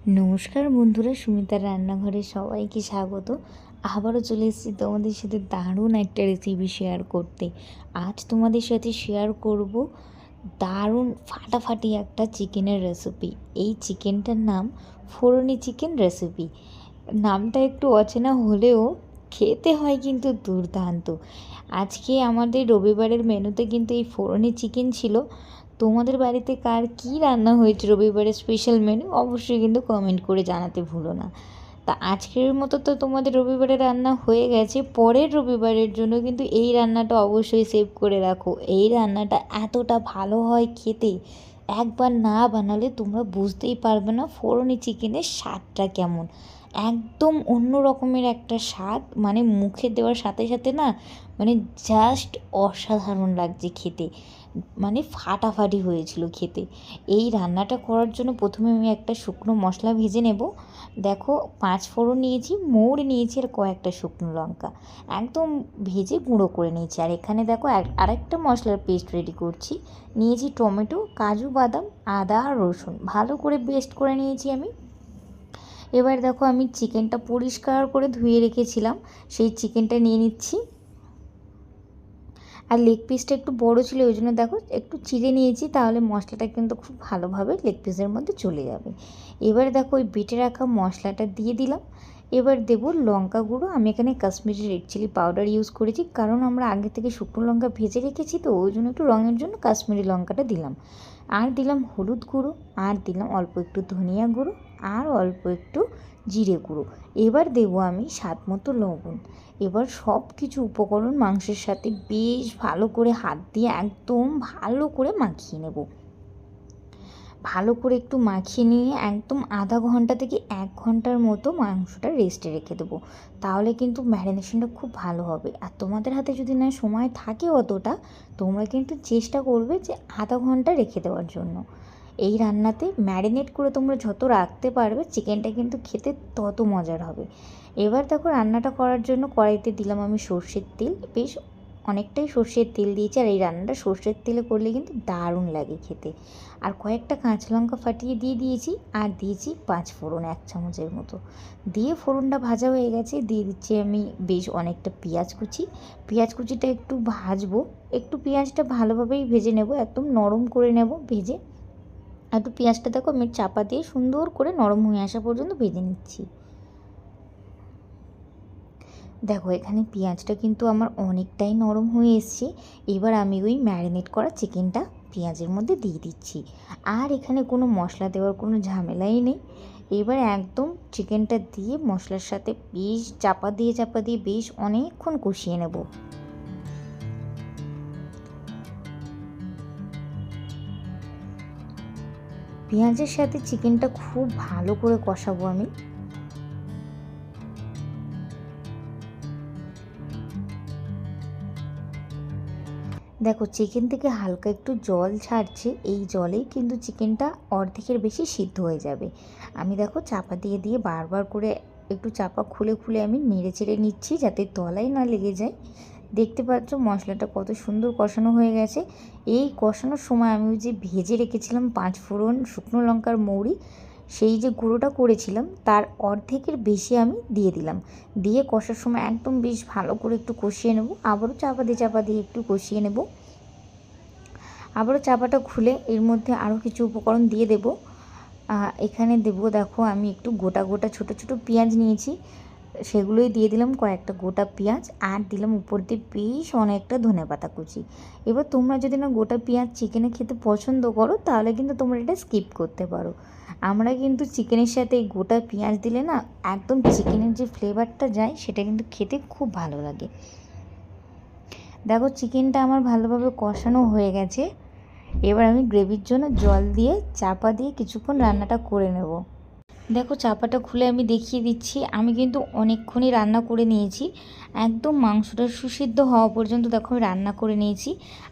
নমস্কার বন্ধুরা, সুমিতার রান্নাঘরে সবাইকে স্বাগত। আবারও চলে এসেছি তোমাদের সাথে দারুণ একটা রেসিপি শেয়ার করতে। আজ তোমাদের সাথে শেয়ার করব দারুণ ফাটাফাটি একটা চিকেনের রেসিপি। এই চিকেনটার নাম ফোড়নি চিকেন রেসিপি। নামটা একটু অচেনা হলেও খেতে হয় কিন্তু দুর্দান্ত। আজকে আমাদের রবিবারের মেনুতে কিন্তু এই ফোড়নি চিকেন ছিল। তোমাদের বাড়িতে কার কী রান্না হয়েছে রবিবারের স্পেশাল মেনু অবশ্যই কিন্তু কমেন্ট করে জানাতে ভুলো না। তা আজকের মতো তো তোমাদের রবিবারে রান্না হয়ে গেছে, পরের রবিবারের জন্য কিন্তু এই রান্নাটা অবশ্যই সেভ করে রাখো। এই রান্নাটা এতটা ভালো হয় খেতে, একবার না বানালে তোমরা বুঝতেই পারবে না ফোড়নি চিকেনের স্বাদটা কেমন। একদম অন্য রকমের একটা স্বাদ, মানে মুখে দেওয়ার সাথে সাথে না মানে জাস্ট অসাধারণ লাগছে খেতে, মানে ফাটাফাটি হয়েছিল খেতে। এই রান্নাটা করার জন্য প্রথমে আমি একটা শুকনো মশলা ভেজে নেব। দেখো, 5 ফোড়ন নিয়েছি, মৌরি নিয়েছি আর কয়েকটা শুকনো লঙ্কা একদম ভেজে গুঁড়ো করে নিয়েছি। আর এখানে দেখো আরেকটা মশলার পেস্ট রেডি করছি। নিয়েছি টমেটো, কাজু বাদাম, আদা আর রসুন, ভালো করে পেস্ট করে নিয়েছি আমি। এবার দেখো, আমি চিকেনটা পরিষ্কার করে ধুয়ে রেখেছিলাম, সেই চিকেনটা নিয়ে নিচ্ছি। আর লেগ পিসটা একটু বড় ছিল, ওই জন্য দেখো একটু চিড়ে নিয়েছি, তাহলে মশলাটা কিন্তু খুব ভালোভাবে লেগ পিসের মধ্যে চলে যাবে। এবারে দেখো ওই বেটে রাখা মশলাটা দিয়ে দিলাম। এবার দেবো লঙ্কা গুঁড়ো। আমি এখানে Kashmiri red chilli powder use করেছি, কারণ আমরা আগে থেকে শুকনো লঙ্কা ভেজে রেখেছি, তো ওই জন্য একটু রঙের জন্য কাশ্মীরি লঙ্কাটা দিলাম। আর দিলাম হলুদ গুঁড়ো, আর দিলাম অল্প একটু ধনিয়া গুঁড়ো, আর অল্প একটু জিরে গুঁড়ো। এবার দেবো আমি স্বাদ মতো লবণ। এবার সব কিছু উপকরণ মাংসের সাথে বেশ ভালো করে হাত দিয়ে একদম ভালো করে মাখিয়ে নেব। ভালো করে একটু মাখিয়ে নিয়ে একদম আধা ঘন্টা থেকে 1 ঘন্টার মতো মাংসটা রেস্টে রেখে দেবো। তাহলে কিন্তু ম্যারিনেশনটা খুব ভালো হবে। আর তোমাদের হাতে যদি না সময় থাকে অতটা, তোমরা কিন্তু চেষ্টা করবে যে আধা ঘন্টা রেখে দেওয়ার জন্য। এই রান্নাতে ম্যারিনেট করে তোমরা যত রাখতে পারবে, চিকেনটা কিন্তু খেতে তত মজার হবে। এবার দেখো, রান্নাটা করার জন্য কড়াইতে দিলাম আমি সর্ষের তেল। বেশ অনেকটাই সর্ষের তেল দিয়েছি, আর এই রান্নাটা সর্ষের তেলে করলে কিন্তু দারুণ লাগে খেতে। আর কয়েকটা কাঁচা লঙ্কা ফাটিয়ে দিয়ে দিয়েছি, আর দিয়েছি 5 ফোড়ন 1 চামচের মতো। দিয়ে ফোড়নটা ভাজা হয়ে গেছে, দিয়ে দিচ্ছি আমি বেশ অনেকটা পেঁয়াজ কুচি। পেঁয়াজ কুচিটা একটু ভাজবো, একটু পেঁয়াজটা ভালোভাবেই ভেজে নেব, একদম নরম করে নেব ভেজে। আর একটু পেঁয়াজটা দেখো আমি চাপা দিয়ে সুন্দর করে নরম হয়ে আসা পর্যন্ত ভেজে নিচ্ছি। দেখো, এখানে পেঁয়াজটা কিন্তু আমার অনেকটাই নরম হয়ে এসছে। এবার আমি ওই ম্যারিনেট করা চিকেনটা পেঁয়াজের মধ্যে দিয়ে দিচ্ছি। আর এখানে কোনো মশলা দেওয়ার কোনো ঝামেলাই নেই। এবার একদম চিকেনটা দিয়ে মশলার সাথে বেশ চাপা দিয়ে বেশ অনেকক্ষণ কষিয়ে নেব। পেঁয়াজের সাথে চিকেনটা খুব ভালো করে কষাবো আমি। দেখো, চিকেন থেকে হালকা একটু জল ছাড়ছে, এই জলেই কিন্তু চিকেনটা অর্ধেকের বেশি সিদ্ধ হয়ে যাবে। আমি দেখো চাপা দিয়ে বারবার করে একটু চাপা খুলে খুলে আমি নেড়ে চেড়ে নিচ্ছি, যাতে তলায় না লেগে যায়। দেখতে পাচ্ছ মশলাটা কত সুন্দর কষানো হয়ে গেছে। এই কষানোর সময় আমি যে ভেজে রেখেছিলাম 5 ফোড়ন, শুকনো লঙ্কার মৌরি, সেই যে গুঁড়োটা করেছিলাম তার অর্ধেকের বেশি আমি দিয়ে দিলাম। দিয়ে কষার সময় একদম বেশ ভালো করে একটু কষিয়ে নেব। আবারও চাপা দিয়ে একটু কষিয়ে নেব। আবারও চাপাটা খুলে এর মধ্যে আরও কিছু উপকরণ দিয়ে দেব। এখানে দেব, দেখো আমি একটু গোটা গোটা ছোট ছোট পেঁয়াজ নিয়েছি, সেগুলোই দিয়ে দিলাম, কয়েকটা গোটা পেঁয়াজ। আর দিলাম উপর দিয়ে বেশ অনেকটা ধনেপাতা কুচি। এবার তোমরা যদি না গোটা পেঁয়াজ চিকেনে খেতে পছন্দ করো, তাহলে কিন্তু তোমরা এটা স্কিপ করতে পারো। আমরা কিন্তু চিকেনের সাথে এই গোটা পেঁয়াজ দিলে না একদম চিকেনের যে ফ্লেভারটা যায়, সেটা কিন্তু খেতে খুব ভালো লাগে। দেখো, চিকেনটা আমার ভালোভাবে কষানো হয়ে গেছে। এবার আমি গ্রেভির জন্য জল দিয়ে চাপা দিয়ে কিছুক্ষণ রান্নাটা করে নেব। দেখো, চাপাটা খুলে আমি দেখিয়ে দিচ্ছি, আমি কিন্তু অনেকক্ষণই রান্না করে নিয়েছি। একদম মাংসটা সুসিদ্ধ হওয়া পর্যন্ত দেখো আমি রান্না করে নিয়েছি।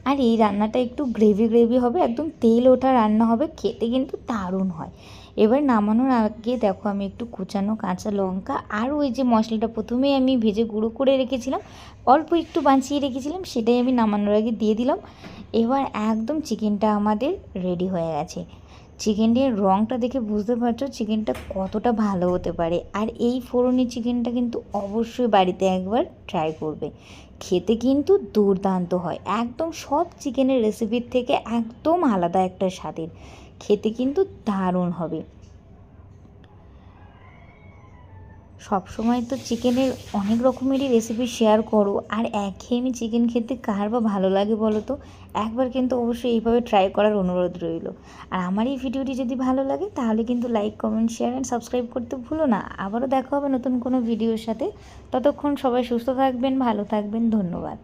আর এই রান্নাটা একটু গ্রেভি হবে, একদম তেল ওঠা রান্না হবে, খেতে কিন্তু দারুণ হয়। এবার নামানোর আগে দেখো আমি একটু কুচানো কাঁচা লঙ্কা আর ওই যে মশলাটা প্রথমেই আমি ভেজে গুঁড়ো করে রেখেছিলাম, অল্প একটু বাঁচিয়ে রেখেছিলাম, সেটাই আমি নামানোর আগে দিয়ে দিলাম। এবার একদম চিকেনটা আমাদের রেডি হয়ে গেছে। চিকেনের রঙটা দেখে বুঝতে পারছো চিকেনটা কতটা ভালো হতে পারে। আর এই ফোড়নি চিকেনটা কিন্তু অবশ্যই বাড়িতে একবার ট্রাই করবে, খেতে কিন্তু দুর্দান্ত হয়, একদম সব চিকেনের রেসিপির থেকে একদম আলাদা একটা স্বাদের, খেতে কিন্তু দারুণ হবে। সবসময় তো চিকেনের অনেক রকমেরই রেসিপি শেয়ার করো, আর একঘেয়েমি চিকেন খেতে কার বা ভালো লাগে বলো তো। একবার কিন্তু অবশ্যই এইভাবে ট্রাই করার অনুরোধ রইল। আর আমার এই ভিডিওটি যদি ভালো লাগে তাহলে কিন্তু like, comment, share and subscribe করতে ভুলো না। আবারও দেখা হবে নতুন কোনো ভিডিওর সাথে। ততক্ষণ সবাই সুস্থ থাকবেন, ভালো থাকবেন, ধন্যবাদ।